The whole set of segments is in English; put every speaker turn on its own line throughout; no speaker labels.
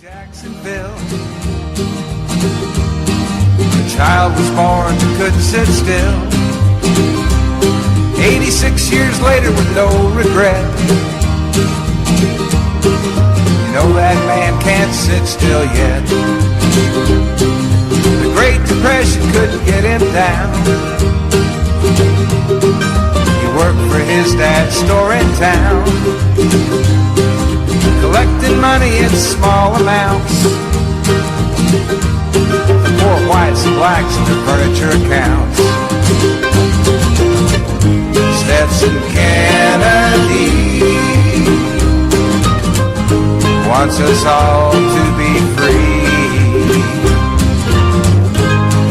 Jacksonville. The child was born but couldn't sit still. 86 years later with no regret. You know that man can't sit still yet. The Great Depression couldn't get him down. He worked for his dad's store in town, collecting money in small amounts. The poor whites and blacks in their furniture accounts. Stetson Kennedy wants us all to be free.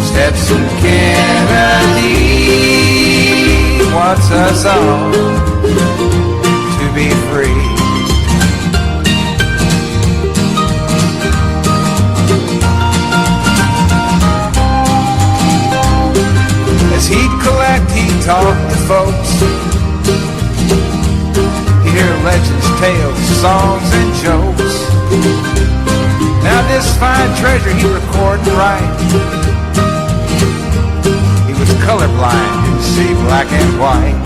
Stetson Kennedy wants us all to be free. As he'd collect, he'd talk to folks. He'd hear legends, tales, songs, and jokes. Now this fine treasure he'd record and write. He was colorblind, didn't see black and white.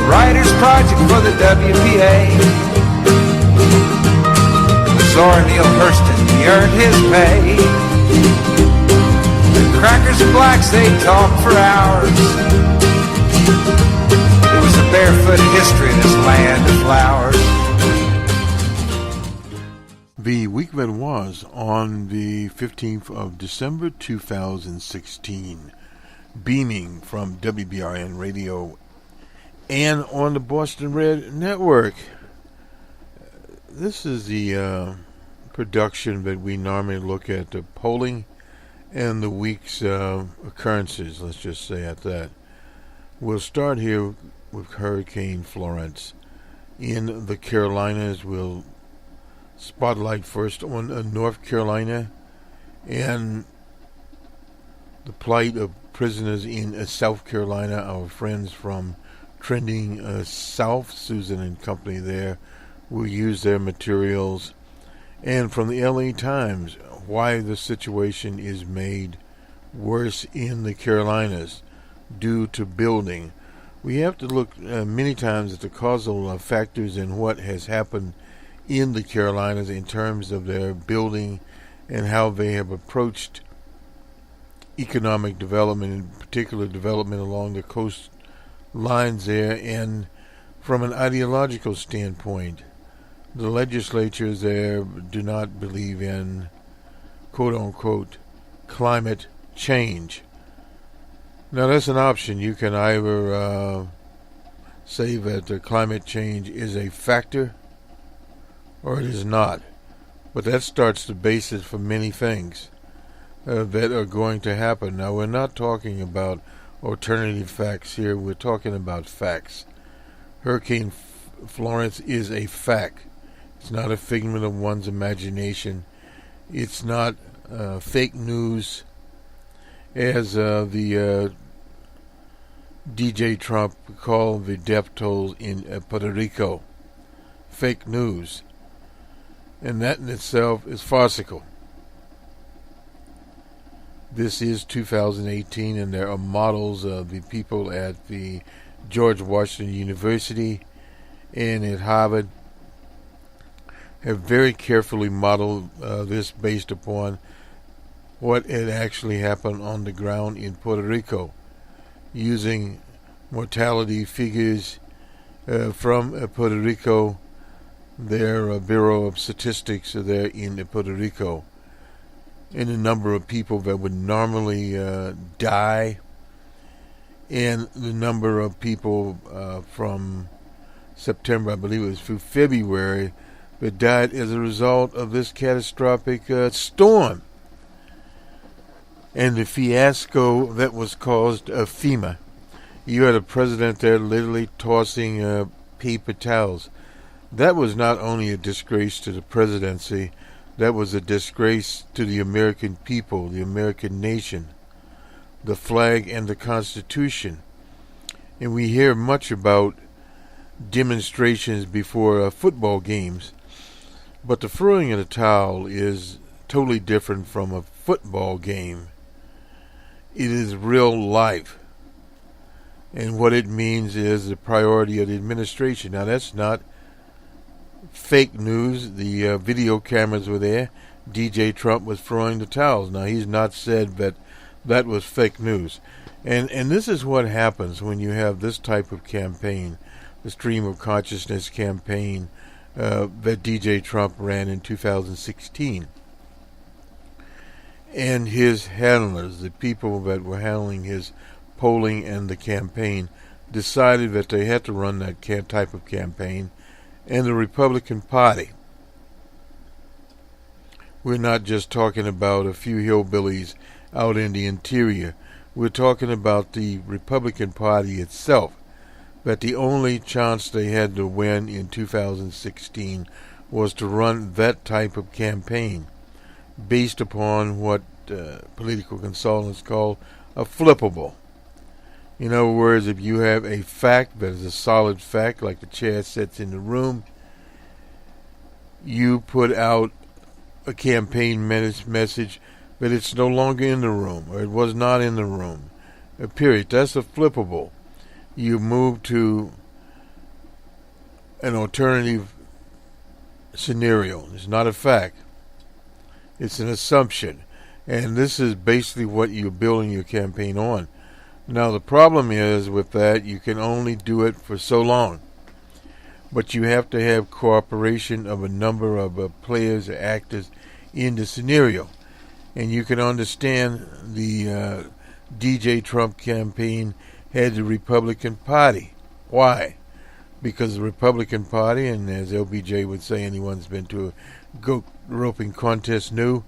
Writer's project for the WPA. Zora Neale Hurston, he earned his pay. Crackers and blacks, they talk for hours. It was a barefoot history of this land of flowers.
The Weekman was on the 15th of December 2016, beaming from WBRN Radio and on the Boston Red Network. This is the production that we normally look at, the polling and the week's occurrences, let's just say at that. We'll start here with Hurricane Florence. In the Carolinas, we'll spotlight first on North Carolina and the plight of prisoners in South Carolina. Our friends from Trending South, Susan and company there, will use their materials. And from the LA Times, why the situation is made worse in the Carolinas due to building. We have to look many times at the causal factors in what has happened in the Carolinas in terms of their building and how they have approached economic development, in particular development along the coastlines there, and from an ideological standpoint. The legislatures there do not believe in quote-unquote climate change. Now that's an option. You can either say that climate change is a factor or it is not. But that starts the basis for many things that are going to happen. Now we're not talking about alternative facts here. We're talking about facts. Hurricane Florence is a fact. It's not a figment of one's imagination. It's not fake news, as the DJ Trump called the death tolls in Puerto Rico. Fake news. And that in itself is farcical. This is 2018, and there are models of the people at the George Washington University and at Harvard have very carefully modeled this based upon what had actually happened on the ground in Puerto Rico, using mortality figures from Puerto Rico, their Bureau of Statistics there in Puerto Rico, and the number of people that would normally die, and the number of people from September, I believe it was, through February, that died as a result of this catastrophic storm and the fiasco that was caused FEMA. You had a president there literally tossing paper towels. That was not only a disgrace to the presidency, that was a disgrace to the American people, the American nation, the flag and the Constitution. And we hear much about demonstrations before football games. But the throwing of the towel is totally different from a football game. It is real life. And what it means is the priority of the administration. Now, that's not fake news. The video cameras were there. DJ Trump was throwing the towels. Now, he's not said that that was fake news. And this is what happens when you have this type of campaign, the stream of consciousness campaign that DJ Trump ran in 2016. And his handlers, the people that were handling his polling and the campaign, decided that they had to run that type of campaign. And the Republican Party, we're not just talking about a few hillbillies out in the interior. We're talking about the Republican Party itself, that the only chance they had to win in 2016 was to run that type of campaign based upon what political consultants call a flippable. In other words, if you have a fact that is a solid fact, like the chair sits in the room, you put out a campaign message that it's no longer in the room, or it was not in the room. Period. That's a flippable. You move to an alternative scenario. It's not a fact. It's an assumption. And this is basically what you're building your campaign on. Now, the problem is with that, you can only do it for so long. But you have to have cooperation of a number of players or actors in the scenario. And you can understand the DJ Trump campaign had the Republican Party. Why? Because the Republican Party, and as LBJ would say, anyone's been to a goat roping contest knew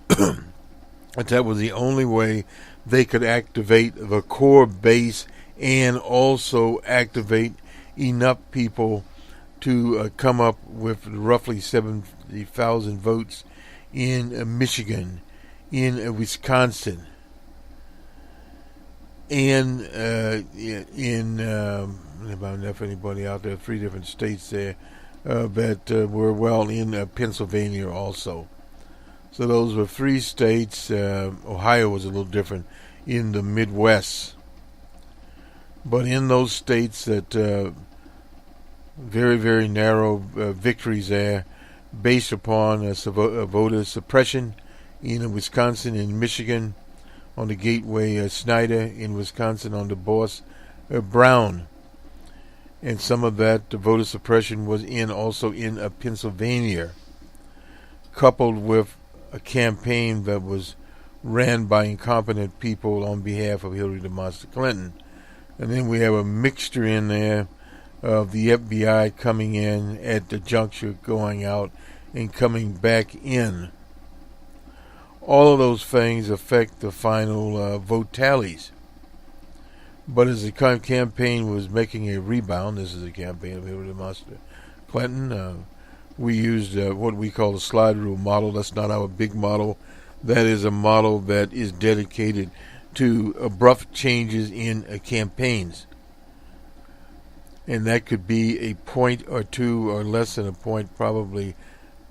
that was the only way they could activate the core base and also activate enough people to come up with roughly 70,000 votes in Michigan, in Wisconsin, and in about enough anybody out there, 3 different states there that were well in Pennsylvania also. So those were 3 states. Ohio was a little different in the Midwest. But in those states that very, very narrow victories there based upon voter suppression in Wisconsin and Michigan on the Gateway Snyder, in Wisconsin on the Boss Brown. And some of that voter suppression was also in Pennsylvania, coupled with a campaign that was ran by incompetent people on behalf of Hillary Clinton. And then we have a mixture in there of the FBI coming in at the juncture, going out and coming back in. All of those things affect the final vote tallies. But as the campaign was making a rebound, this is a campaign of Hillary Clinton, we used what we call the slide rule model. That's not our big model. That is a model that is dedicated to abrupt changes in campaigns. And that could be a point or 2 or less than a point, probably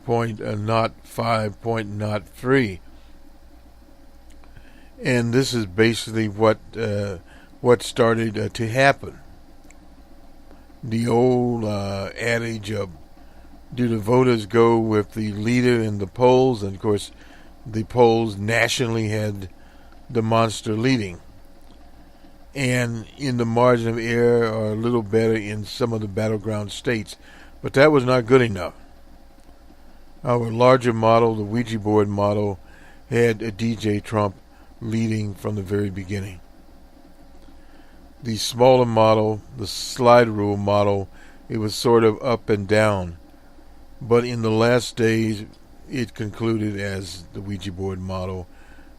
point not 5, point not 3. And this is basically what started to happen. The old adage of, do the voters go with the leader in the polls? And of course, the polls nationally had the monster leading. And in the margin of error, or a little better in some of the battleground states. But that was not good enough. Our larger model, the Ouija board model, had a DJ Trump leading from the very beginning. The smaller model, the slide rule model, it was sort of up and down. But in the last days, it concluded as the Ouija board model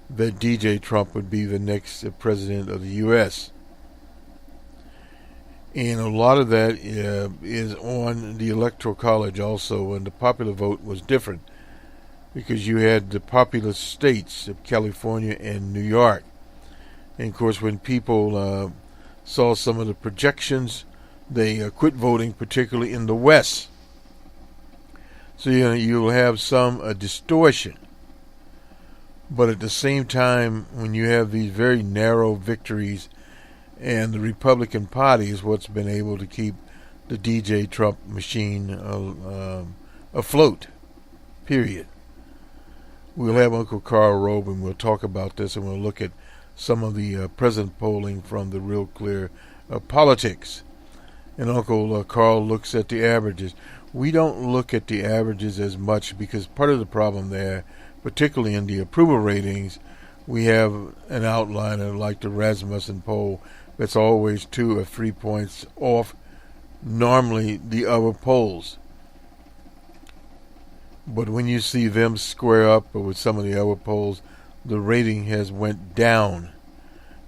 that DJ Trump would be the next president of the U.S. And a lot of that is on the Electoral College also, and the popular vote was different because you had the populous states of California and New York. And of course, when people saw some of the projections, they quit voting, particularly in the West. So you'll have some distortion. But at the same time, when you have these very narrow victories, and the Republican Party is what's been able to keep the DJ Trump machine afloat, period. We'll have Uncle Carl Robe, and we'll talk about this, and we'll look at some of the present polling from the Real Clear Politics. And Uncle Carl looks at the averages. We don't look at the averages as much because part of the problem there, particularly in the approval ratings, we have an outliner like the Rasmussen poll that's always 2 or 3 points off normally the other polls. But when you see them square up with some of the other polls, the rating has went down.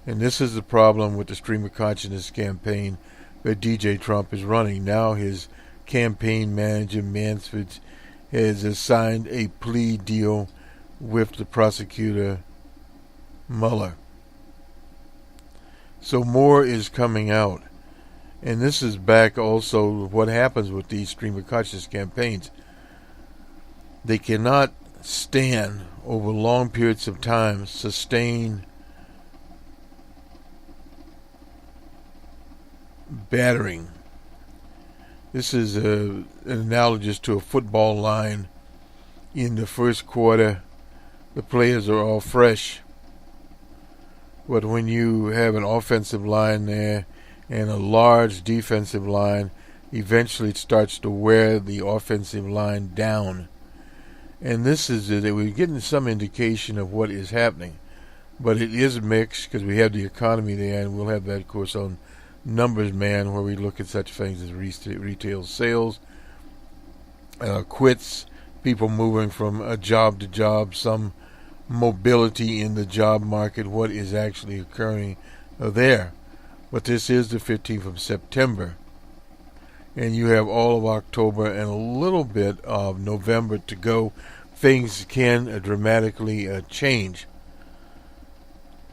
And this is the problem with the Stream of Consciousness campaign that DJ Trump is running. Now his campaign manager, Mansfield, has signed a plea deal with the prosecutor, Mueller. So more is coming out. And this is back also what happens with these Stream of Consciousness campaigns. They cannot stand over long periods of time, sustain battering. This is an analogous to a football line. In the first quarter, the players are all fresh. But when you have an offensive line there and a large defensive line, eventually it starts to wear the offensive line down. And this is that we're getting some indication of what is happening. But it is mixed because we have the economy there, and we'll have that, of course, on Numbers Man, where we look at such things as retail sales, quits, people moving from job to job, some mobility in the job market, what is actually occurring there. But this is the 15th of September. And you have all of October and a little bit of November to go. Things can dramatically change.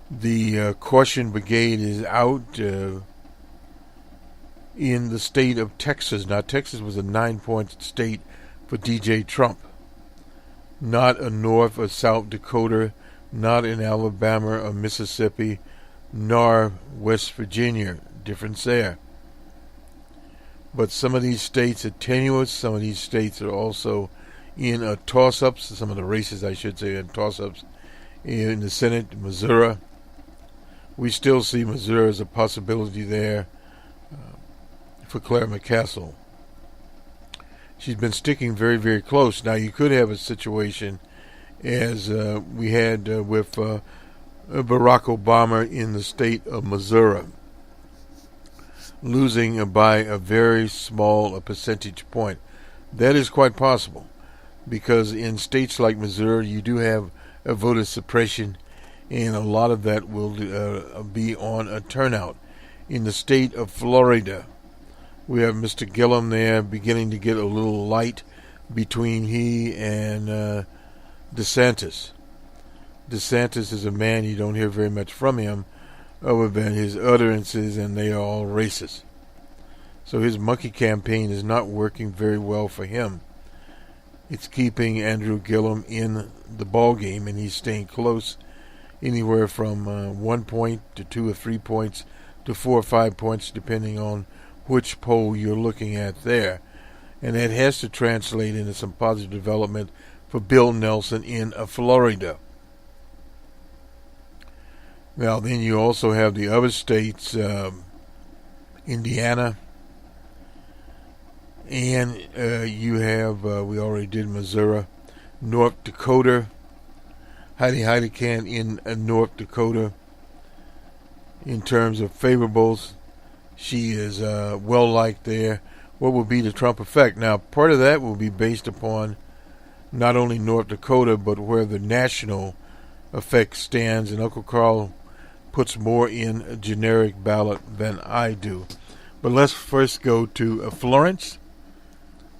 The caution brigade is out in the state of Texas. Now, Texas was a 9-point state for DJ Trump. Not a North or South Dakota, not in Alabama or Mississippi, nor West Virginia. Difference there. But some of these states are tenuous. Some of these states are also in toss-ups. Some of the races, I should say, in toss-ups. In the Senate, Missouri. We still see Missouri as a possibility there for Claire McCaskill. She's been sticking very, very close. Now, you could have a situation as we had with Barack Obama in the state of Missouri, losing by a very small percentage point. That is quite possible, because in states like Missouri, you do have a voter suppression, and a lot of that will be on a turnout. In the state of Florida, we have Mr. Gillum there beginning to get a little light between he and DeSantis. DeSantis is a man, you don't hear very much from him, other than his utterances, and they are all racist. So his monkey campaign is not working very well for him. It's keeping Andrew Gillum in the ball game, and he's staying close, anywhere from 1 point to 2 or 3 points to 4 or 5 points, depending on which poll you're looking at there. And that has to translate into some positive development for Bill Nelson in Florida. Now, then you also have the other states, Indiana, and you have, we already did Missouri, North Dakota, Heidi Heidekamp in North Dakota. In terms of favorables, she is well-liked there. What will be the Trump effect? Now, part of that will be based upon not only North Dakota, but where the national effect stands, and Uncle Carl puts more in a generic ballot than I do. But let's first go to Florence.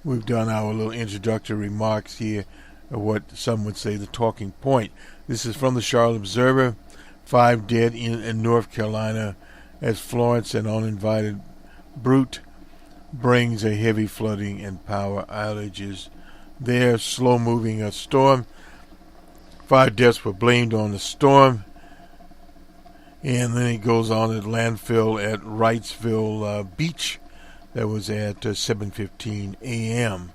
We've done our little introductory remarks here of what some would say the talking point. This is from the Charlotte Observer. 5 dead in North Carolina as Florence, an uninvited brute, brings a heavy flooding and power outages there. Slow-moving storm. 5 deaths were blamed on the storm. And then it goes on at landfill at Wrightsville Beach. That was at 7:15 a.m.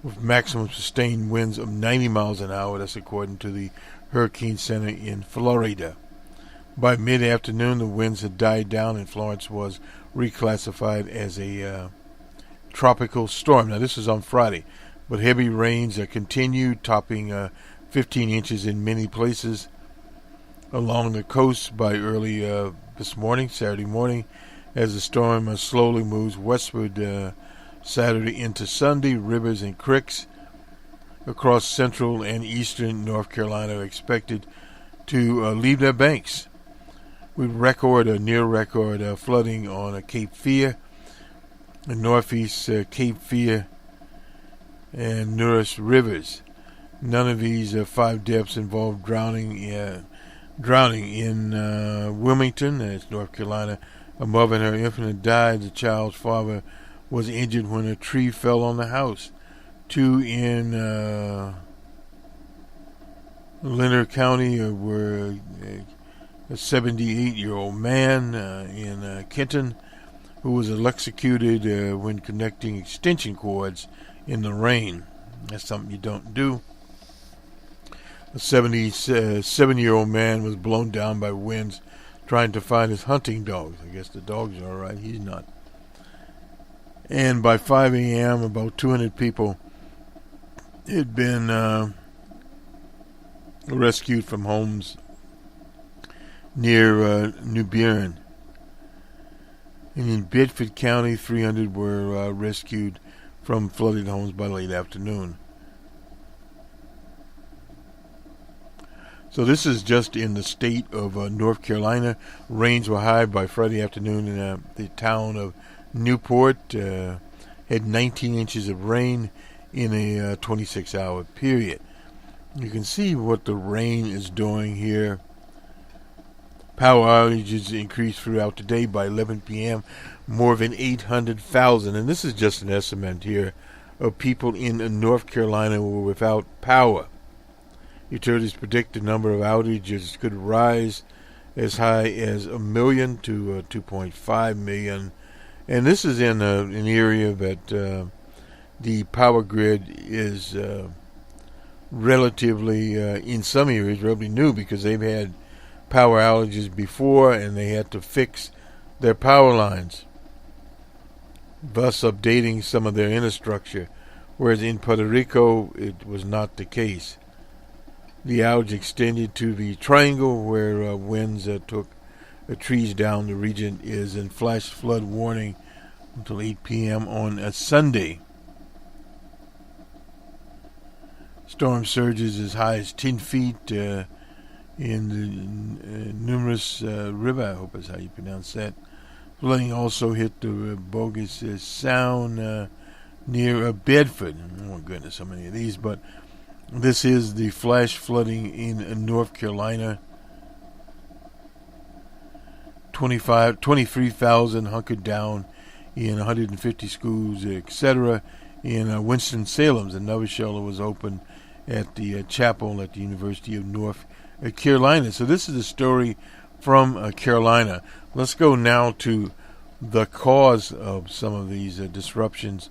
with maximum sustained winds of 90 miles an hour. That's according to the Hurricane Center in Florida. By mid-afternoon, the winds had died down and Florence was reclassified as a tropical storm. Now, this is on Friday, but heavy rains continued, topping 15 inches in many places along the coast by early this morning, Saturday morning, as the storm slowly moves westward Saturday into Sunday. Rivers and creeks across central and eastern North Carolina are expected to leave their banks. We record a near-record flooding on Cape Fear, the northeast Cape Fear and Nearest rivers. None of these 5 deaths involved drowning in Wilmington, that's North Carolina. A mother and her infant had died. The child's father was injured when a tree fell on the house. 2 in Leonard County were a 78-year-old man in Kenton who was electrocuted when connecting extension cords in the rain. That's something you don't do. A 77-year-old man was blown down by winds trying to find his hunting dogs. I guess the dogs are all right. He's not. And by 5 a.m., about 200 people had been rescued from homes near New Bern. And in Bedford County, 300 were rescued from flooded homes by late afternoon. So this is just in the state of North Carolina. Rains were high by Friday afternoon in the town of Newport. Had 19 inches of rain in a 26-hour period. You can see what the rain is doing here. Power outages increased throughout the day. By 11 p.m., more than 800,000, and this is just an estimate here, of people in North Carolina were without power. Utilities predict the number of outages could rise as high as 1 million to 2.5 million. And this is in an area that the power grid is relatively, in some areas, relatively new, because they've had power outages before and they had to fix their power lines, thus updating some of their infrastructure, whereas in Puerto Rico it was not the case. The outage extended to the triangle where winds took trees down. The region is in flash flood warning until 8 p.m. on a Sunday. Storm surges as high as 10 feet in the numerous river. I hope that's how you pronounce that. Flooding also hit the Bogus Sound near Bedford. Oh my goodness, so many of these, but this is the flash flooding in North Carolina. 23,000 hunkered down in 150 schools, etc. In Winston-Salem, another shelter was open at the chapel at the University of North Carolina. So this is a story from Carolina. Let's go now to the cause of some of these disruptions,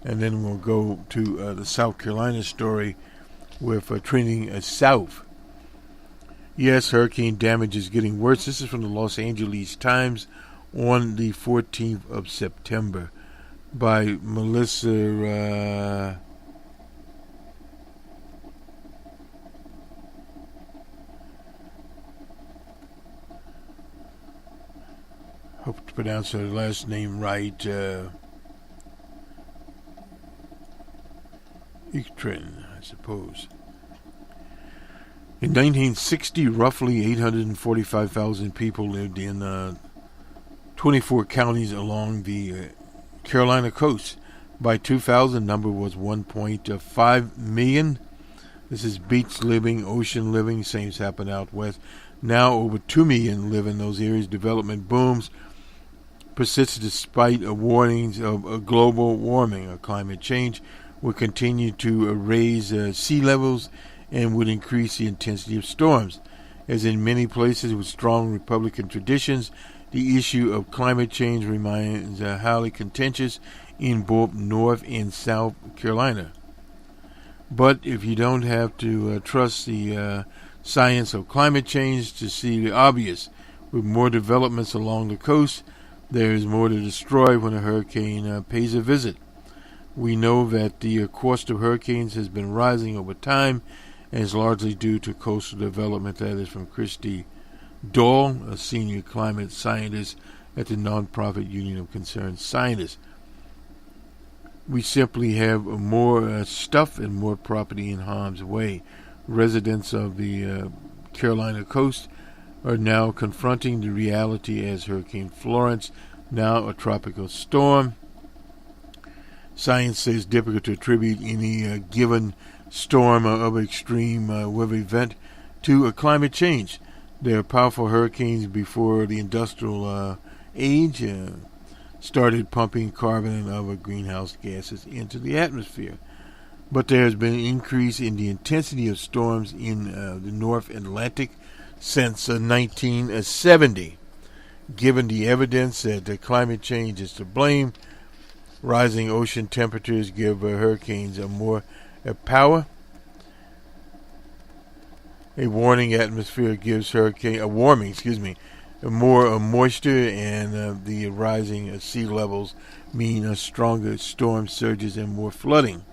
and then we'll go to the South Carolina story with trending south. Yes, hurricane damage is getting worse. This is from the Los Angeles Times on the 14th of September by Melissa hope to pronounce her last name right. Ichtrin, I suppose. In 1960, roughly 845,000 people lived in 24 counties along the Carolina coast. By 2000, number was 1.5 million. This is beach living, ocean living. Same's happened out west. Now over 2 million live in those areas. Development booms persists despite warnings of global warming or climate change. will continue to raise sea levels and would increase the intensity of storms. As in many places with strong Republican traditions, the issue of climate change remains highly contentious in both North and South Carolina. But if you don't have to trust the science of climate change to see the obvious, with more developments along the coast, there is more to destroy when a hurricane pays a visit. We know that the cost of hurricanes has been rising over time, and is largely due to coastal development. That is from Christy Dahl, a senior climate scientist at the nonprofit Union of Concerned Scientists. We simply have more stuff and more property in harm's way. Residents of the Carolina coast are now confronting the reality as Hurricane Florence, now a tropical storm. Science says it's difficult to attribute any given storm or other extreme weather event to a climate change. There are powerful hurricanes before the industrial age started pumping carbon and other greenhouse gases into the atmosphere. But there has been an increase in the intensity of storms in the North Atlantic since 1970. Given the evidence that climate change is to blame, rising ocean temperatures give hurricanes more power. A warming atmosphere gives more moisture, and the rising sea levels mean stronger storm surges and more flooding.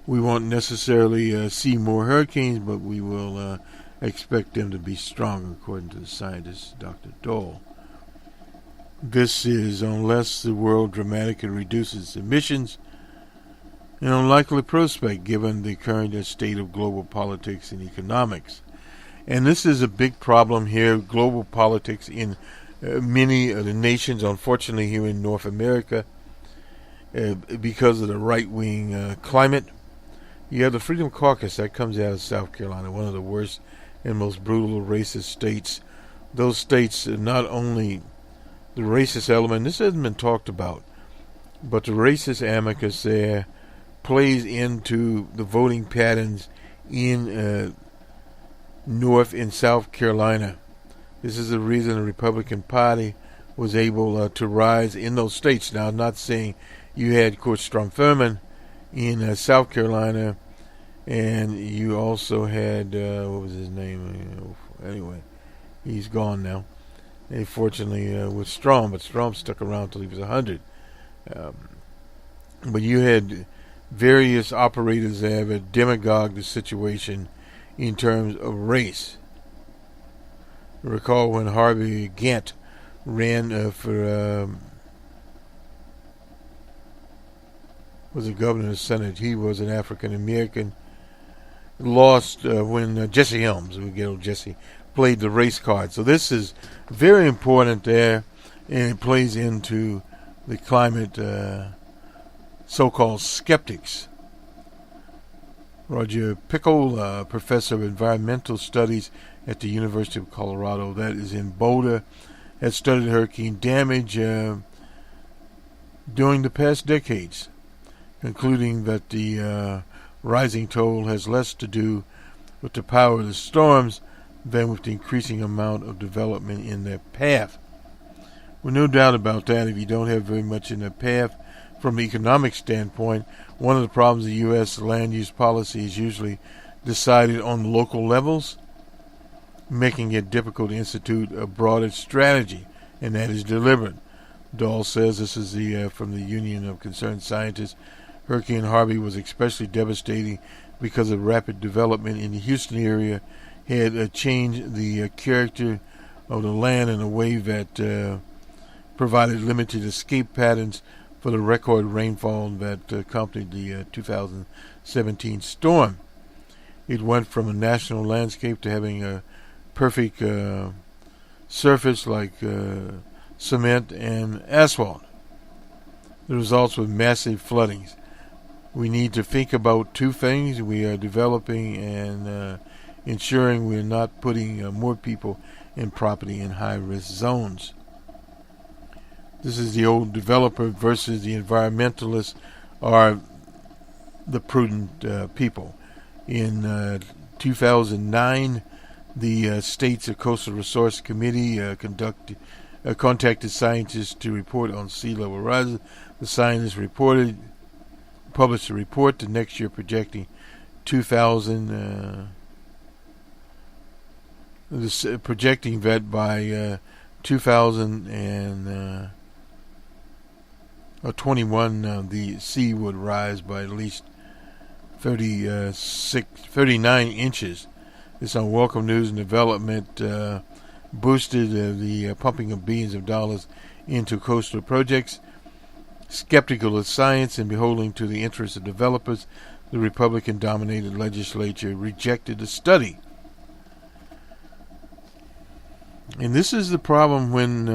We won't necessarily see more hurricanes, but we will expect them to be stronger, according to the scientist Dr. Dole. This is, unless the world dramatically reduces emissions, an unlikely prospect given the current state of global politics and economics. And this is a big problem here, global politics in many of the nations, unfortunately here in North America, because of the right-wing climate. You have the Freedom Caucus that comes out of South Carolina, one of the worst and most brutal racist states. Those states, not only the racist element, this hasn't been talked about, but the racist amicus there plays into the voting patterns in North and South Carolina. This is the reason the Republican Party was able to rise in those states. Now, I'm not saying you had, of course, Strom Thurmond in South Carolina, and you also had, what was his name? Anyway, he's gone now. Unfortunately, with Strom, but Strom stuck around until he was 100. But you had various operators that have demagogued the situation in terms of race. Recall when Harvey Gantt ran for was the governor of the Senate. He was an African American. Lost when Jesse Helms, we get old Jesse, played the race card. So this is very important there, and it plays into the climate so-called skeptics. Roger Pickle, professor of environmental studies at the University of Colorado, that is in Boulder, has studied hurricane damage during the past decades, concluding that the rising toll has less to do with the power of the storms than with the increasing amount of development in their path. Well, no doubt about that. If you don't have very much in their path, from an economic standpoint, one of the problems of U.S. land use policy is usually decided on local levels, making it difficult to institute a broader strategy, and that is deliberate. Dahl says, this is from the Union of Concerned Scientists, Hurricane Harvey was especially devastating because of rapid development in the Houston area had changed the character of the land in a way that provided limited escape patterns for the record rainfall that accompanied the 2017 storm. It went from a national landscape to having a perfect surface like cement and asphalt. The results were massive floodings. We need to think about two things. We are developing and ensuring we're not putting more people and property in high-risk zones. This is the old developer versus the environmentalists are the prudent people. In 2009, the State's Coastal Resource Committee contacted scientists to report on sea level rise. The scientists published a report the next year projecting 2000. Projecting that by 2021, the sea would rise by at least 39 inches. This unwelcome news and development boosted the pumping of billions of dollars into coastal projects. Skeptical of science and beholden to the interests of developers, the Republican-dominated legislature rejected the study. And this is the problem when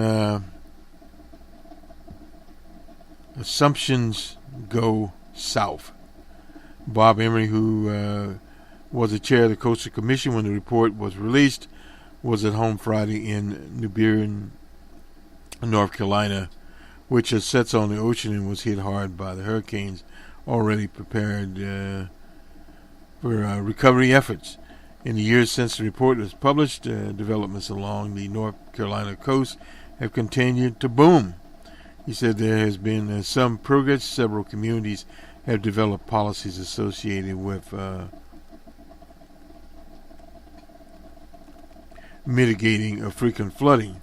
assumptions go south. Bob Emery, who was the chair of the Coastal Commission when the report was released, was at home Friday in New Bern, North Carolina, which sits on the ocean and was hit hard by the hurricanes, already prepared for recovery efforts. In the years since the report was published, developments along the North Carolina coast have continued to boom. He said there has been some progress. Several communities have developed policies associated with mitigating frequent flooding.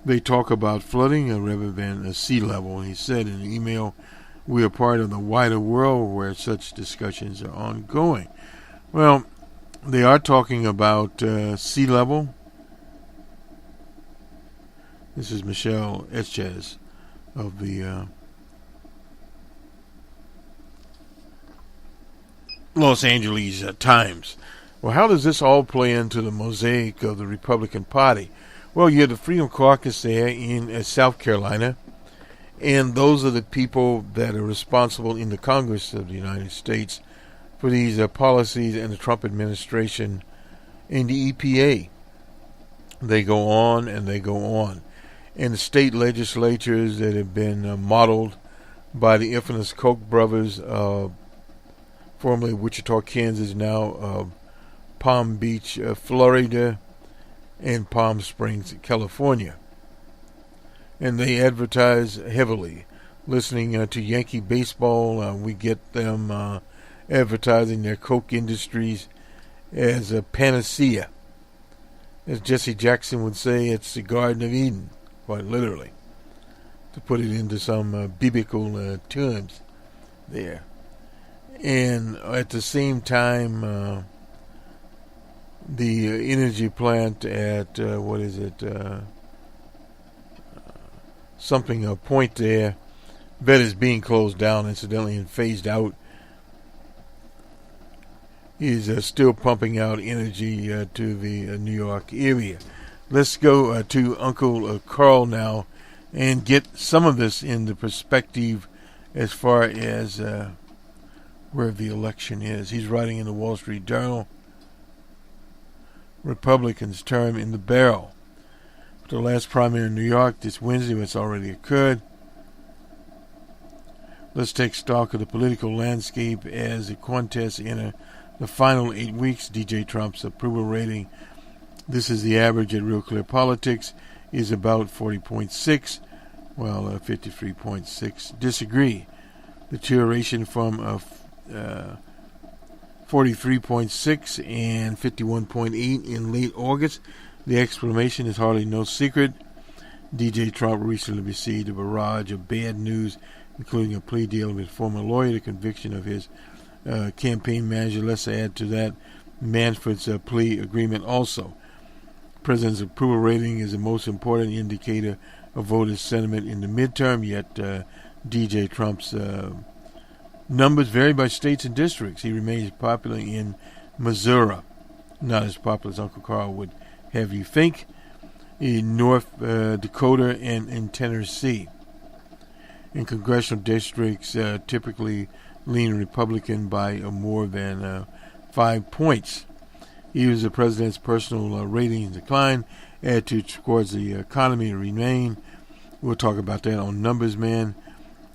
They talk about flooding rather than sea level. He said in an email, "We are part of the wider world where such discussions are ongoing." Well, they are talking about sea level. This is Michelle Etches of the Los Angeles Times. Well, how does this all play into the mosaic of the Republican Party? Well, you have the Freedom Caucus there in South Carolina, and those are the people that are responsible in the Congress of the United States for these policies and the Trump administration and the EPA. They go on and they go on. And the state legislatures that have been modeled by the infamous Koch brothers, formerly Wichita, Kansas, now Palm Beach, Florida, and Palm Springs, California. And they advertise heavily. Listening to Yankee baseball, we get them advertising their Coke Industries as a panacea. As Jesse Jackson would say, it's the Garden of Eden, quite literally, to put it into some biblical terms there. And at the same time, the energy plant at, something, a point there, that is being closed down, incidentally, and phased out, is still pumping out energy to the New York area. Let's go to Uncle Carl now and get some of this into perspective as far as where the election is. He's writing in the Wall Street Journal, Republicans' term in the barrel. The last primary in New York this Wednesday, it's already occurred. Let's take stock of the political landscape as the contests enter the final 8 weeks. DJ Trump's approval rating, this is the average at Real Clear Politics, is about 40.6, while 53.6 disagree. Deterioration from 43.6 and 51.8 in late August. The explanation is hardly no secret. DJ Trump recently received a barrage of bad news, including a plea deal with former lawyer, the conviction of his campaign manager. Let's add to that Manfred's plea agreement also. President's approval rating is the most important indicator of voters' sentiment in the midterm, yet DJ Trump's numbers vary by states and districts. He remains popular in Missouri, not as popular as Uncle Carl would have you think, in North Dakota and in Tennessee. In congressional districts, typically lean Republican by more than 5 points. Even as the president's personal ratings decline, attitudes towards the economy remain. We'll talk about that on Numbers Man.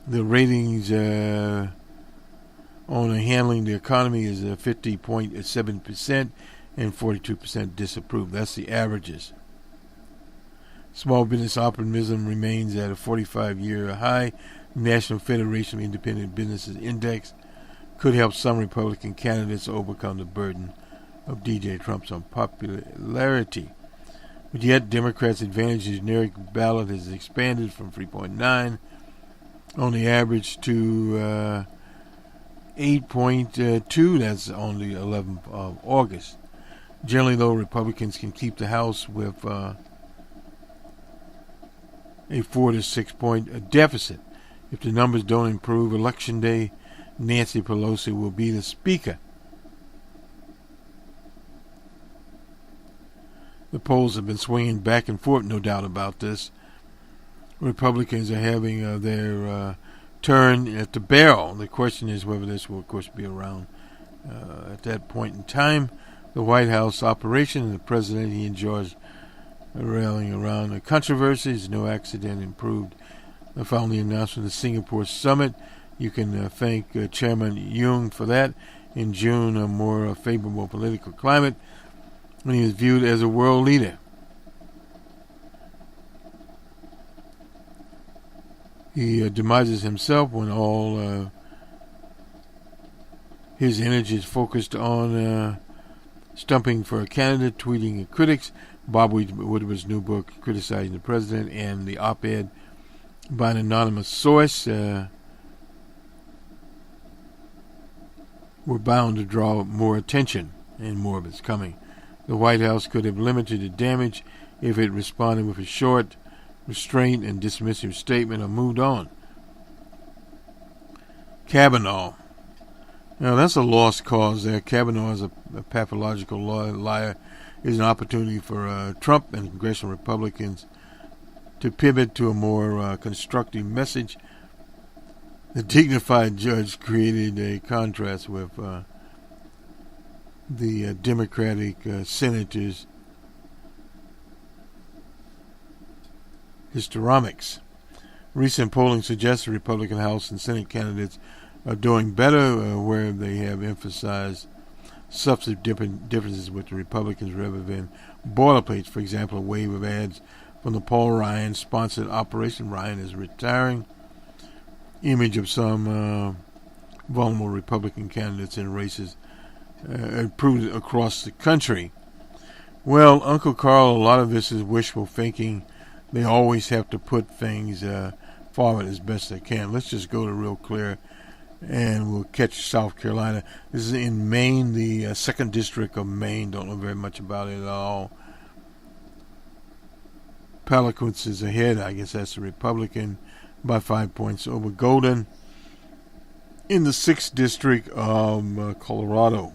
The ratings on handling the economy is 50.7% and 42% disapprove. That's the averages. Small business optimism remains at a 45-year high. National Federation of Independent Businesses Index could help some Republican candidates overcome the burden of DJ Trump's unpopularity. But yet, Democrats' advantage in generic ballot has expanded from 3.9 on the average to 8.2. That's on the 11th of August. Generally, though, Republicans can keep the House with a 4 to 6 point deficit. If the numbers don't improve, Election Day, Nancy Pelosi will be the Speaker. The polls have been swinging back and forth, no doubt about this. Republicans are having their turn at the barrel. The question is whether this will, of course, be around at that point in time. The White House operation and the president, he enjoys rallying around the controversies. No accident improved following the announcement of the Singapore summit. You can thank Chairman Yoon for that. In June, a more favorable political climate when he was viewed as a world leader. He demises himself when all his energy is focused on stumping for a candidate, tweeting at critics. Bob Woodward's new book criticizing the president and the op-ed by an anonymous source were bound to draw more attention, and more of it's coming. The White House could have limited the damage if it responded with a short, restrained, and dismissive statement or moved on. Kavanaugh. Now, that's a lost cause there. Kavanaugh is a pathological liar. Is an opportunity for Trump and congressional Republicans to pivot to a more constructive message. The dignified judge created a contrast with the Democratic senators' histrionics. Recent polling suggests the Republican House and Senate candidates are doing better where they have emphasized substantive differences with the Republicans rather than boilerplates. For example, a wave of ads from the Paul Ryan-sponsored Operation Ryan is retiring. Image of some vulnerable Republican candidates in races improved across the country. Well, Uncle Carl, a lot of this is wishful thinking. They always have to put things forward as best they can. Let's just go to real clear, and we'll catch South Carolina. This is in Maine, the 2nd District of Maine. Don't know very much about it at all. Pelicans is ahead. I guess that's the Republican by 5 points over Golden. In the 6th District of Colorado,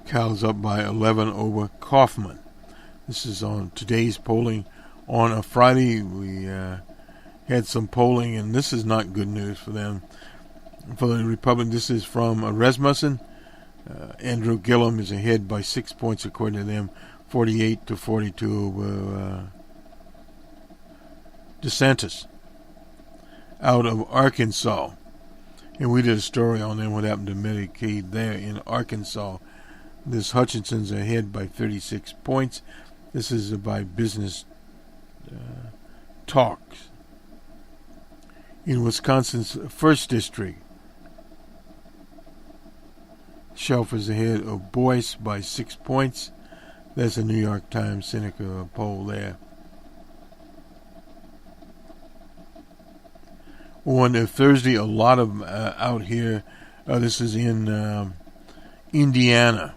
Cal's up by 11 over Kaufman. This is on today's polling. On a Friday, we had some polling, and this is not good news for them. For the Republican, this is from Rasmussen. Andrew Gillum is ahead by 6 points, according to them, 48 to 42 over DeSantis. Out of Arkansas, and we did a story on them, what happened to Medicaid there in Arkansas. This Hutchinson's ahead by 36 points. This is by Business Talks. In Wisconsin's 1st District, Shelf is ahead of Boyce by 6 points. That's a New York Times Seneca poll there. On Thursday, a lot of out here. This is in Indiana.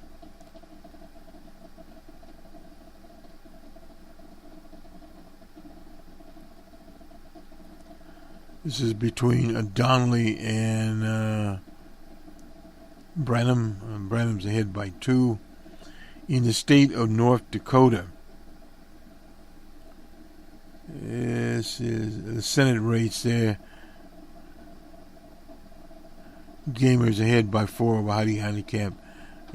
This is between Donnelly and Branham. Branham's ahead by 2. In the state of North Dakota, this is the Senate race there. Gamers ahead by 4 over Heidi Heitkamp,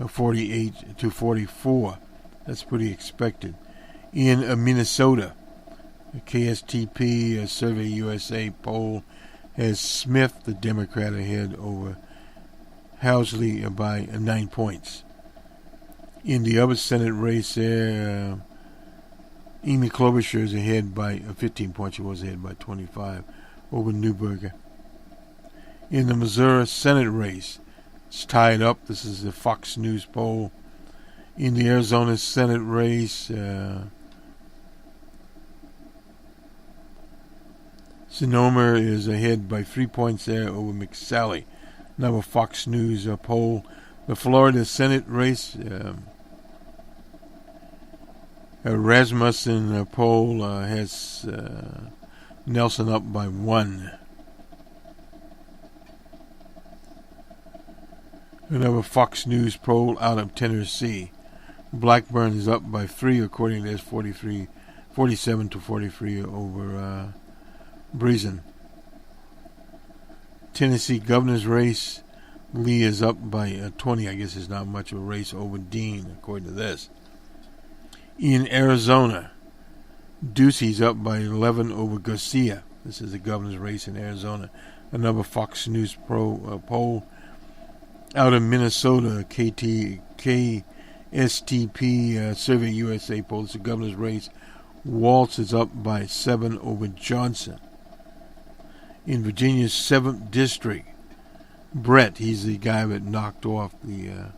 48 to 44. That's pretty expected. In Minnesota, The KSTP Survey USA poll has Smith, the Democrat, ahead over Housley by 9 points. In the other Senate race there, Amy Klobuchar is ahead by 15 points. She was ahead by 25 over Neuberger. In the Missouri Senate race, it's tied up. This is the Fox News poll. In the Arizona Senate race, Sonoma is ahead by 3 points there over McSally. Another Fox News poll. The Florida Senate race, Rasmussen poll has Nelson up by 1. Another Fox News poll out of Tennessee. Blackburn is up by 3, according to this, 47 to 43 over Breezen. Tennessee governor's race, Lee is up by 20. I guess it's not much of a race over Dean, according to this. In Arizona, Ducey's up by 11 over Garcia. This is the governor's race in Arizona. Another Fox News poll. Out of Minnesota, KSTP Survey USA poll. It's the governor's race. Waltz is up by 7 over Johnson. In Virginia's 7th district, Brett, he's the guy that knocked off the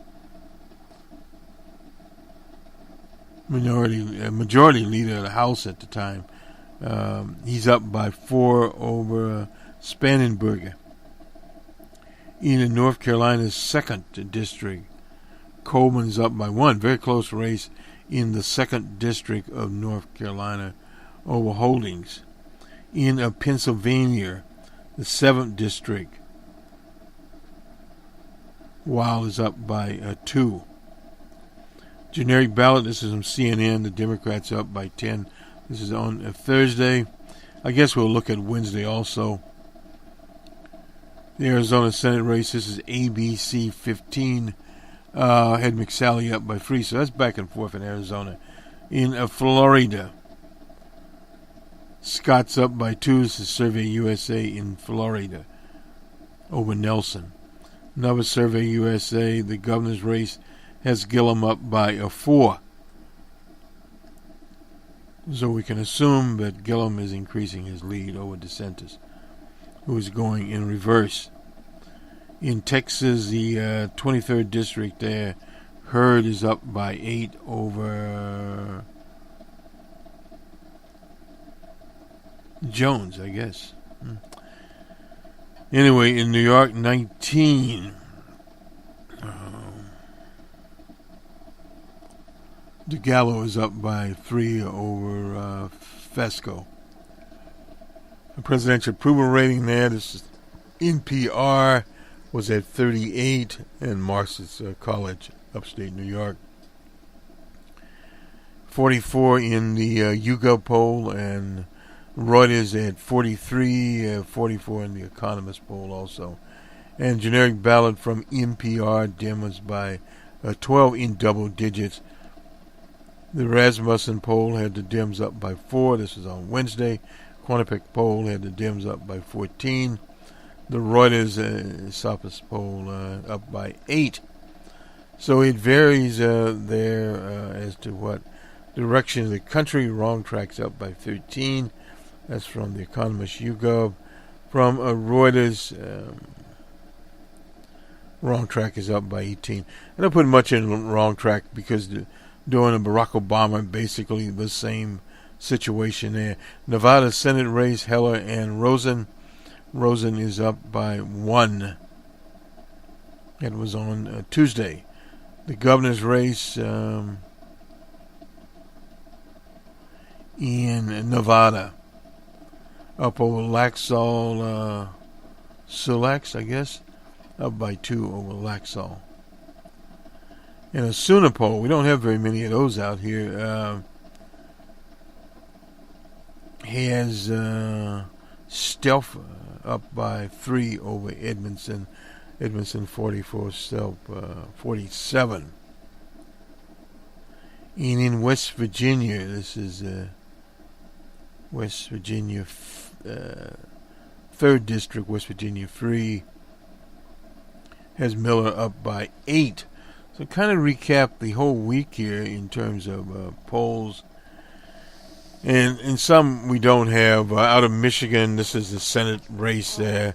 majority leader of the House at the time. He's up by 4 over Spangenberger. In North Carolina's 2nd district, Coleman's up by 1. Very close race in the 2nd district of North Carolina over Holdings. In Pennsylvania, the 7th district, Wild is up by 2. Generic ballot, this is from CNN. The Democrats up by 10. This is on Thursday. I guess we'll look at Wednesday also. The Arizona Senate race, this is ABC 15. Had McSally up by 3, so that's back and forth in Arizona. In Florida, Scott's up by 2. This is Survey USA in Florida over Nelson. Another Survey USA, the governor's race, has Gillum up by 4. So we can assume that Gillum is increasing his lead over DeSantis, who is going in reverse. In Texas, the 23rd district there, Hurd is up by 8 over Jones, I guess. Anyway, in New York, 19. DeGallo is up by 3 over Fesco. The presidential approval rating there, this is NPR, was at 38, and Marcus College, upstate New York. 44 in the YouGov poll, and Reuters at 43, 44 in the Economist poll also. And generic ballot from NPR, Dems by 12 in double digits. The Rasmussen poll had the Dems up by 4. This is on Wednesday. Quinnipiac poll had the Dems up by 14. The Reuters sophist poll up by 8. So it varies there as to what direction of the country. Wrong Track's up by 13. That's from the Economist YouGov. From Reuters, Wrong Track is up by 18. I don't put much in Wrong Track because during the Barack Obama, basically the same situation there. Nevada Senate race, Heller and Rosen. Rosen is up by 1. That was on Tuesday. The governor's race in Nevada. Up over Laxalt, Silex, I guess. Up by 2 over Laxalt. And a Sooner poll, we don't have very many of those out here, has Stealth up by 3 over Edmondson. Edmondson 44, Stealth 47. And in West Virginia, this is West Virginia, 3rd District, West Virginia free, has Miller up by 8. So kind of recap the whole week here in terms of polls. And some we don't have. Out of Michigan, this is the Senate race. Debbie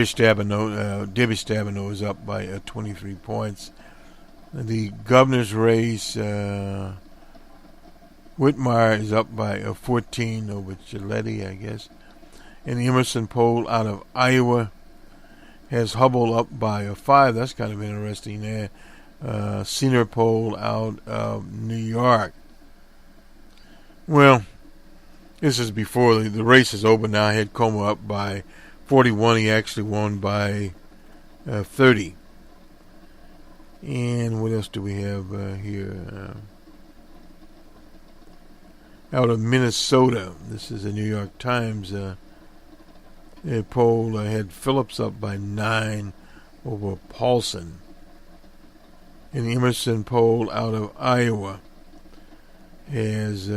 Stabenow is up by 23 points. The governor's race, Whitmire is up by 14 over Giletti, I guess. And the Emerson poll out of Iowa has Hubble up by 5. That's kind of interesting there. Senior poll out of New York. Well, this is before the race is over now. I had Como up by 41. He actually won by 30. And what else do we have here? Out of Minnesota, this is the New York Times poll. Had Phillips up by 9 over Paulson. And the Emerson poll out of Iowa has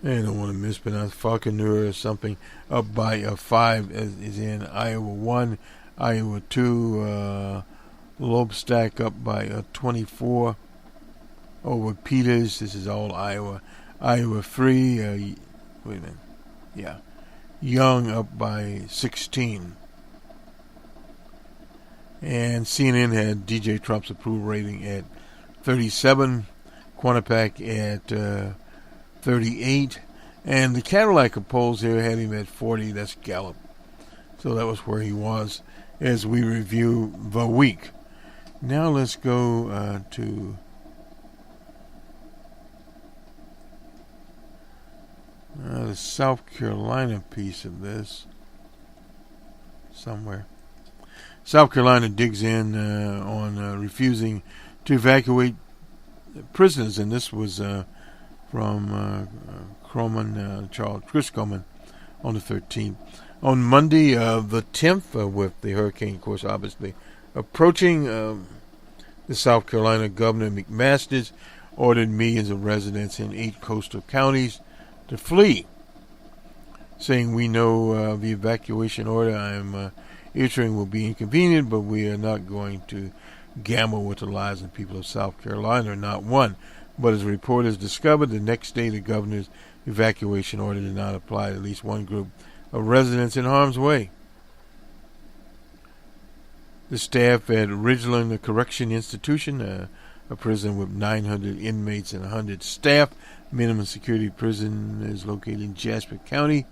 I don't want to mispronounce, Falconer or something, up by 5 is in Iowa 1, Iowa 2, Lobstack up by 24 over Peters. This is all Iowa. Iowa 3, wait a minute, yeah, Young up by 16. And CNN had DJ Trump's approval rating at 37, Quinnipiac at 38, and the Cadillac polls here had him at 40. That's Gallup. So that was where he was as we review the week. Now let's go to the South Carolina piece of this somewhere. South Carolina digs in on refusing to evacuate prisoners, and this was from Chris Coleman on the 13th. On Monday, the 10th, with the hurricane, of course, obviously approaching, the South Carolina Governor McMaster ordered millions of residents in 8 coastal counties to flee, saying, "We know the evacuation order I am issuing will be inconvenient, but we are not going to gamble with the lives of the people of South Carolina, not one." But as reporters discovered, the next day the governor's evacuation order did not apply to at least one group of residents in harm's way. The staff at Ridgeland Correction Institution, a prison with 900 inmates and 100 staff, minimum security prison, is located in Jasper County,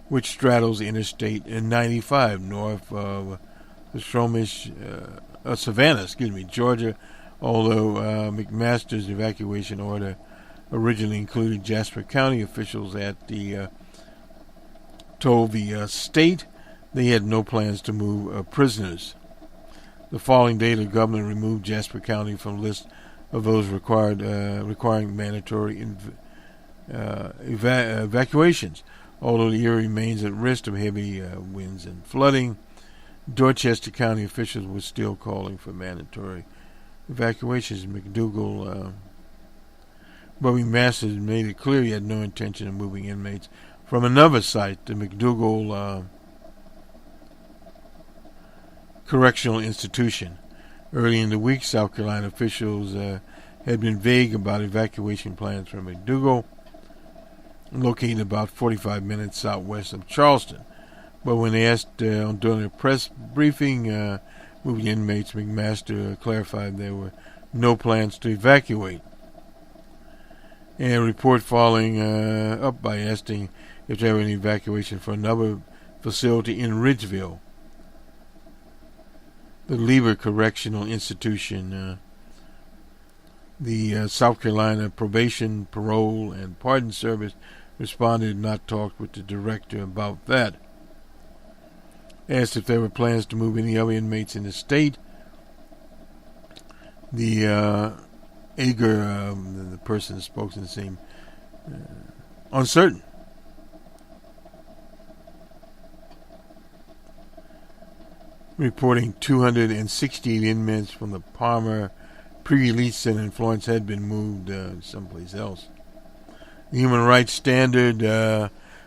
which straddles Interstate 95 north of Savannah, Georgia. Although McMaster's evacuation order originally included Jasper County, officials at told the state they had no plans to move prisoners. The following day, the governor removed Jasper County from the list of those requiring mandatory evacuations. Although the area remains at risk of heavy winds and flooding, Dorchester County officials were still calling for mandatory evacuations. McDougal, Bobby Masters made it clear he had no intention of moving inmates from another site, the McDougal Correctional Institution. Early in the week, South Carolina officials had been vague about evacuation plans from McDougal, located about 45 minutes southwest of Charleston. But when they asked during a press briefing, moving inmates, McMaster clarified there were no plans to evacuate. And a report following up by asking if there were any evacuation for another facility in Ridgeville. The Lever Correctional Institution, the South Carolina Probation, Parole, and Pardon Service responded and not talked with the director about that. Asked if there were plans to move any other inmates in the state, the Ager, the person that spoke in the same, uncertain. reporting 268 inmates from the Palmer pre-release center in Florence had been moved someplace else. The human rights standard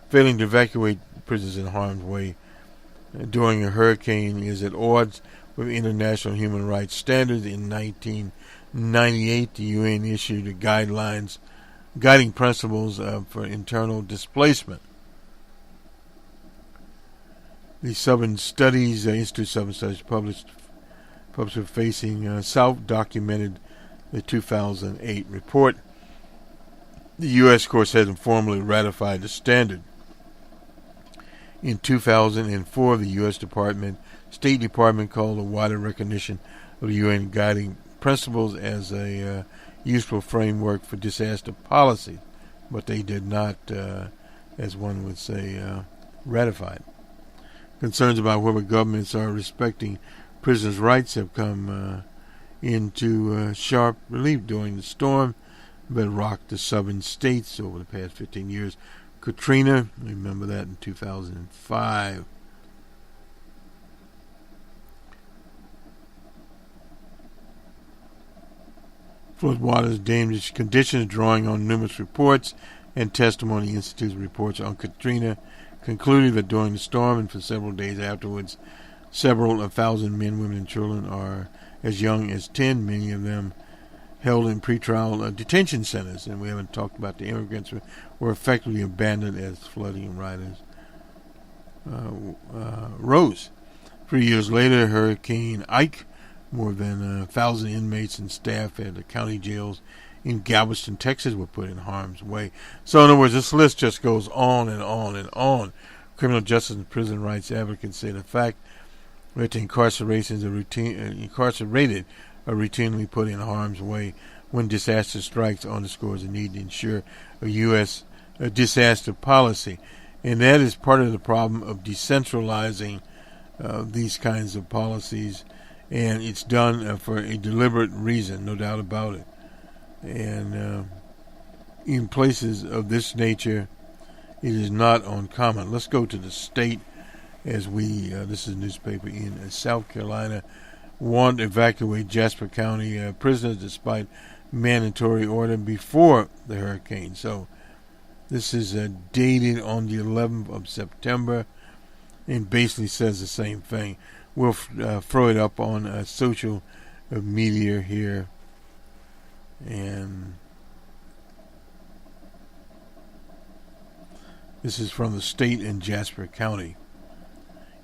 failing to evacuate prisoners in harm's way during a hurricane is at odds with international human rights standards. In 1998, the UN issued guiding principles for internal displacement. The Southern Studies Institute of Southern Studies published Facing South documented the 2008 report. The U.S., of course, hasn't formally ratified the standard. In 2004, the U.S. State Department called a wider recognition of the UN guiding principles as a useful framework for disaster policy, but they did not, as one would say, ratify it. Concerns about whether governments are respecting prisoners' rights have come into sharp relief during the storm that rocked the southern states over the past 15 years. Katrina, remember that, in 2005. Floodwaters, dangerous conditions, drawing on numerous reports and testimony. Institute's reports on Katrina concluded that during the storm and for several days afterwards, several thousand men, women, and children are as young as 10, many of them held in pretrial detention centers. And we haven't talked about the immigrants who were effectively abandoned as flooding riders rose. 3 years later, Hurricane Ike, more than 1,000 inmates and staff at the county jails in Galveston, Texas, were put in harm's way. So, in other words, this list just goes on and on and on. Criminal justice and prison rights advocates say the fact that the incarcerated are routinely put in harm's way when disaster strikes underscores the need to ensure a U.S. disaster policy. And that is part of the problem of decentralizing these kinds of policies. And it's done for a deliberate reason, no doubt about it. And in places of this nature, it is not uncommon. Let's go to the state as this is a newspaper in South Carolina, want to evacuate Jasper County prisoners despite mandatory order before the hurricane. So this is dated on the 11th of September and basically says the same thing. We'll throw it up on social media here. And this is from the state in Jasper County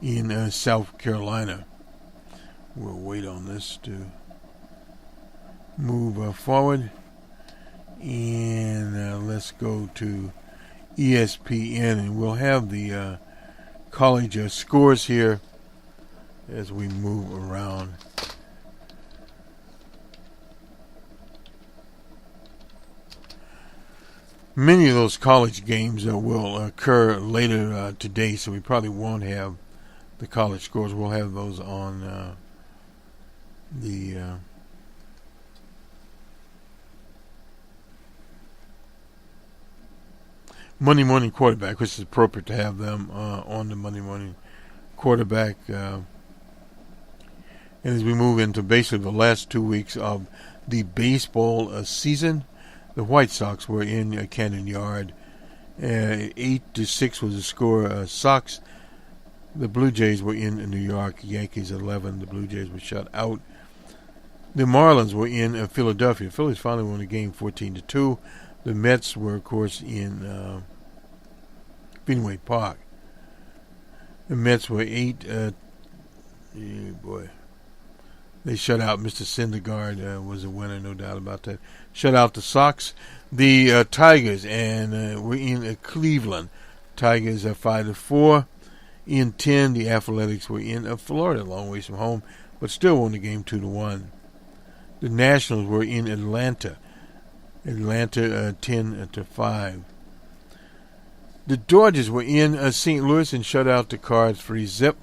in South Carolina. We'll wait on this to move forward. And let's go to ESPN, and we'll have the college scores here as we move around. Many of those college games will occur later today, so we probably won't have the college scores. We'll have those on the Monday morning quarterback, which is appropriate to have them on the Monday morning quarterback. And as we move into basically the last 2 weeks of the baseball season, the White Sox were in Camden Yard. 8-6 was the score. Sox. The Blue Jays were in New York. Yankees 11. The Blue Jays were shut out. The Marlins were in Philadelphia. Phillies finally won the game 14-2. The Mets were, of course, in Fenway Park. The Mets were 8. They shut out. Mr. Syndergaard was a winner, no doubt about that. Shut out the Sox. The Tigers, and we're in Cleveland. Tigers are 5-4. In 10, the Athletics were in Florida, a long ways from home, but still won the game 2-1. The Nationals were in Atlanta. Atlanta 10-5. The Dodgers were in St. Louis and shut out the Cards 3-0.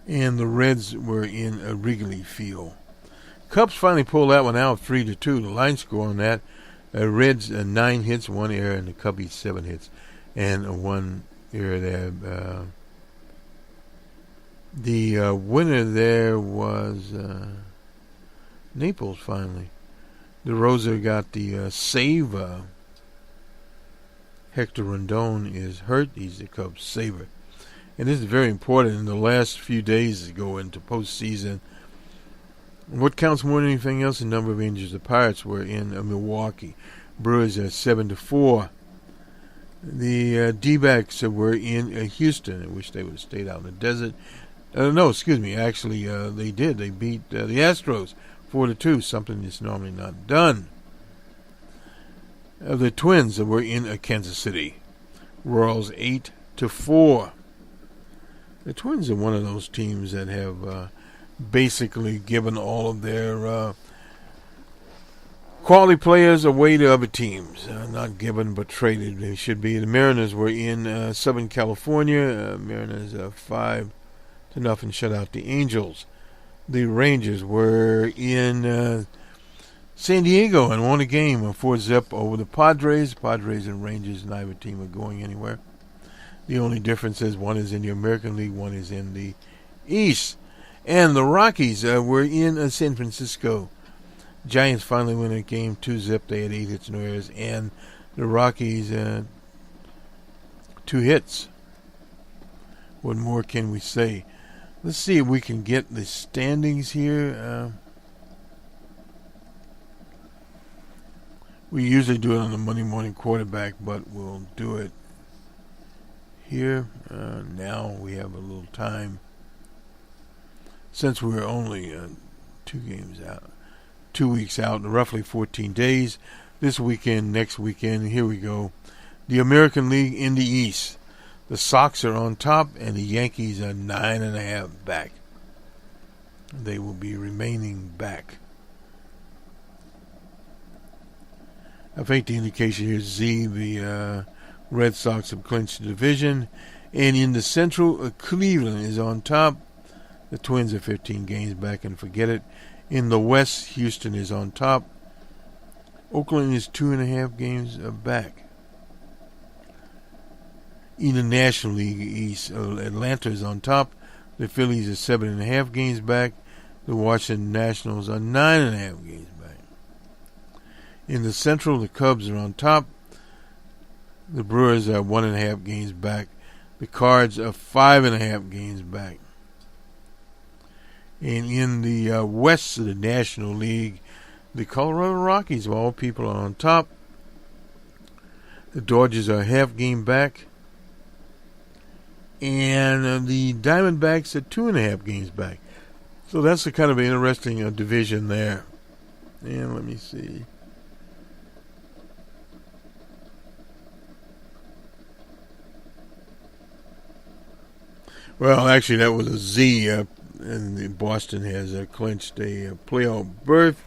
And the Reds were in Wrigley Field. Cubs finally pulled that one out 3-2. The line score on that. Reds 9 hits, 1 error, and the Cubbies 7 hits and 1 error there. The winner there was Naples finally. DeRosa got the save. Hector Rondon is hurt. He's the Cubs saver. And this is very important in the last few days to go into postseason. What counts more than anything else, the number of injuries. The Pirates were in Milwaukee. Brewers are 7-4. The D-backs were in Houston. I wish they would have stayed out in the desert. No, excuse me. Actually, they did. They beat the Astros 4-2, something that's normally not done. The Twins were in Kansas City. Royals 8-4. The Twins are one of those teams that have basically given all of their quality players away to other teams. Not given, but traded. They should be. The Mariners were in Southern California. Mariners 5-0 shut out the Angels. The Rangers were in San Diego and won a game 4-0 over the Padres. Padres and Rangers, neither team are going anywhere. The only difference is one is in the American League, one is in the East. And the Rockies were in San Francisco. Giants finally win a game 2-0. They had 8 hits, no errors. And the Rockies 2 hits. What more can we say? Let's see if we can get the standings here. We usually do it on the Monday morning quarterback, but we'll do it here. Now we have a little time. Since we're only 2 weeks out, roughly 14 days. This weekend, next weekend, here we go. The American League in the East. The Sox are on top, and the Yankees are 9.5 back. They will be remaining back. I think the indication here is Z. The Red Sox have clinched the division. And in the Central, Cleveland is on top. The Twins are 15 games back, and forget it. In the West, Houston is on top. Oakland is 2.5 games back. In the National League East, Atlanta is on top. The Phillies are 7.5 games back. The Washington Nationals are 9.5 games back. In the Central, the Cubs are on top. The Brewers are 1.5 games back. The Cards are 5.5 games back. And in the West of the National League, the Colorado Rockies, of all people, are on top. The Dodgers are half game back. And the Diamondbacks are 2.5 games back. So that's a kind of interesting division there. And let me see. Well, actually, that was a Z. And Boston has clinched a playoff berth.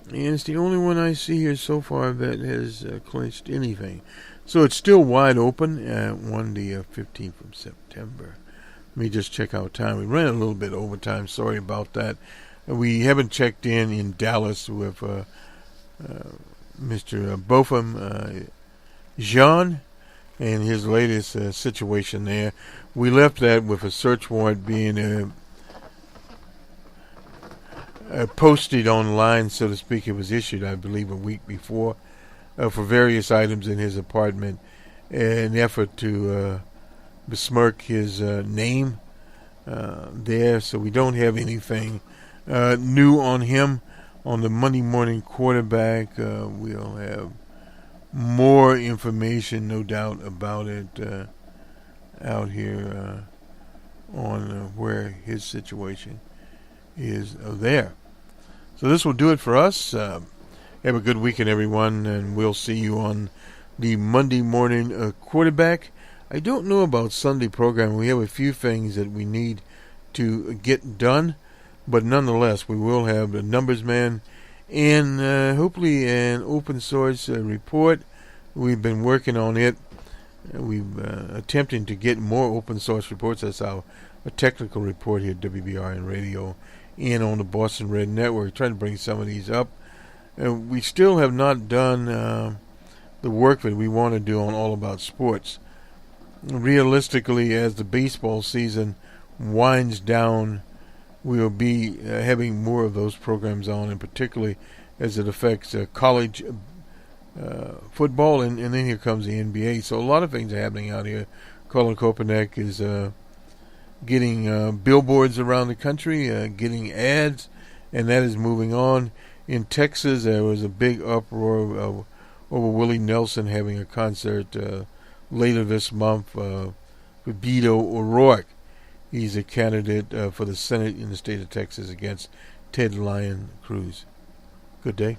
And it's the only one I see here so far that has clinched anything. So it's still wide open. Won the 15th of September. Let me just check our time. We ran a little bit over time. Sorry about that. We haven't checked in Dallas with Mr. Botham Jean and his latest situation there. We left that with a search warrant being posted online, so to speak. It was issued, I believe, a week before for various items in his apartment in an effort to besmirk his name there. So we don't have anything new on him. On the Monday morning quarterback, we'll have more information, no doubt, about it out here on where his situation is there. So this will do it for us. Have a good weekend, everyone, and we'll see you on the Monday morning quarterback. I don't know about Sunday programming. We have a few things that we need to get done, but nonetheless, we will have the numbers man and hopefully an open source report. We've been working on it. We've attempting to get more open source reports. That's our technical report here at WBRN Radio in on the Boston Red Network, trying to bring some of these up. And we still have not done the work that we want to do on All About Sports. Realistically, as the baseball season winds down, we'll be having more of those programs on, and particularly as it affects college football, and then here comes the NBA. So a lot of things are happening out here. Colin Kopanek is getting billboards around the country, getting ads, and that is moving on. In Texas, there was a big uproar over Willie Nelson having a concert later this month with Beto O'Rourke. He's a candidate for the Senate in the state of Texas against Ted Lyon Cruz. Good day.